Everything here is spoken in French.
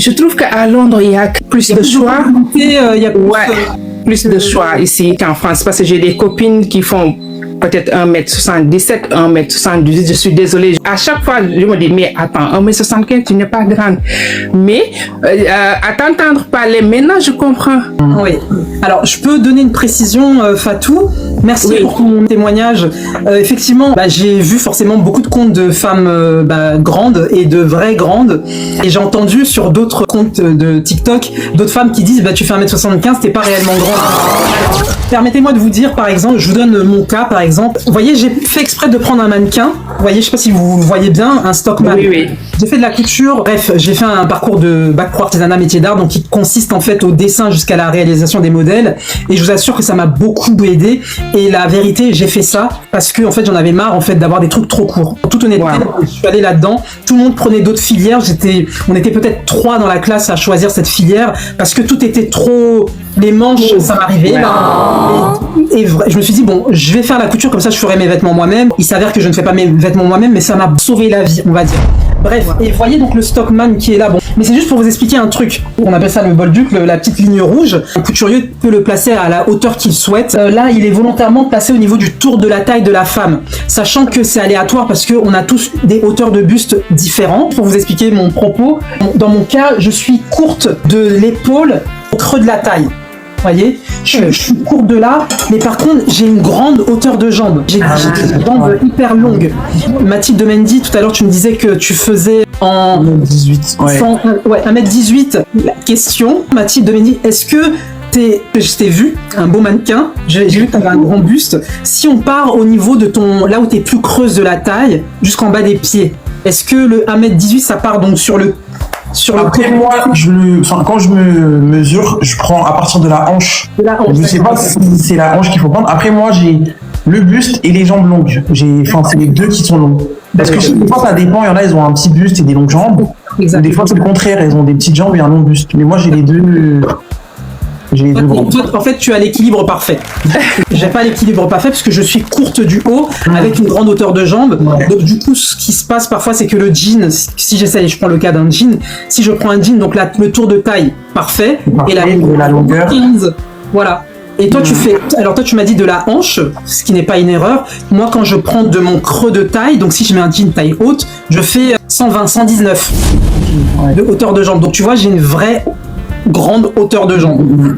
Je trouve qu'à Londres, il y a plus de choix. Il y a Plus de choix ici qu'en France parce que j'ai des copines qui font peut-être 1m77, 1m78, je suis désolée. À chaque fois, je me dis, mais attends, 1m75, tu n'es pas grande. Mais à t'entendre parler, maintenant, je comprends. Oui. Alors, je peux donner une précision, Fatou. Merci pour ton témoignage. Effectivement, j'ai vu forcément beaucoup de comptes de femmes grandes et de vraies grandes. Et j'ai entendu sur d'autres comptes de TikTok, d'autres femmes qui disent, tu fais 1m75, t'es pas réellement grande. Alors, permettez-moi de vous dire, par exemple, je vous donne mon cas, par exemple. Vous voyez, j'ai fait exprès de prendre un mannequin. Vous voyez, je sais pas si vous voyez bien, un stockman. Oui. J'ai fait de la couture. Bref, j'ai fait un parcours de bac pro artisanat métier d'art, donc qui consiste en fait au dessin jusqu'à la réalisation des modèles. Et je vous assure que ça m'a beaucoup aidé. Et la vérité, j'ai fait ça parce que en fait, j'en avais marre en fait d'avoir des trucs trop courts. En toute honnêteté, je suis allé là-dedans. Tout le monde prenait d'autres filières. On était peut-être 3 dans la classe à choisir cette filière parce que tout était trop. Les manches, ça m'arrivait. Et je me suis dit, bon, je vais faire la couture, comme ça je ferai mes vêtements moi-même. Il s'avère que je ne fais pas mes vêtements moi-même, mais ça m'a sauvé la vie, on va dire. Bref, et vous voyez donc le stockman qui est là. Bon, mais c'est juste pour vous expliquer un truc. On appelle ça le bolduc, la petite ligne rouge. Un couturier peut le placer à la hauteur qu'il souhaite. Là, il est volontairement placé au niveau du tour de la taille de la femme, sachant que c'est aléatoire parce qu'on a tous des hauteurs de buste différentes. Pour vous expliquer mon propos, dans mon cas, je suis courte de l'épaule au creux de la taille. Vous voyez, je suis courte de là, mais par contre, j'ai une grande hauteur de jambe. J'ai des jambes hyper longues. Mathilde de Mendy, tout à l'heure, tu me disais que tu faisais en 1m18. 1m18. La question, Mathilde de Mendy, est-ce que je t'ai vu, un beau mannequin, j'ai vu que tu avais un grand buste. Si on part au niveau de là où tu es plus creuse de la taille, jusqu'en bas des pieds, est-ce que le 1m18, ça part donc sur le Après moi, quand je me mesure, je prends à partir de la hanche. Je sais pas si c'est la hanche qu'il faut prendre. Après moi, j'ai le buste et les jambes longues. C'est les deux qui sont longues. Parce que des fois, ça dépend. Il y en a, ils ont un petit buste et des longues jambes. Exactement. Des fois, c'est le contraire. Elles ont des petites jambes et un long buste. Mais moi, j'ai les deux. En fait, tu as l'équilibre parfait. J'ai pas l'équilibre parfait parce que je suis courte du haut avec une grande hauteur de jambe. Donc du coup, ce qui se passe parfois, c'est que le jean, si j'essaye, je prends le cas d'un jean, si je prends un jean, donc le tour de taille parfait et la longueur 15, voilà. Et toi, tu m'as dit de la hanche, ce qui n'est pas une erreur. Moi, quand je prends de mon creux de taille, donc si je mets un jean taille haute, je fais 120, 119 de hauteur de jambe. Donc tu vois, j'ai une vraie grande hauteur de jambe.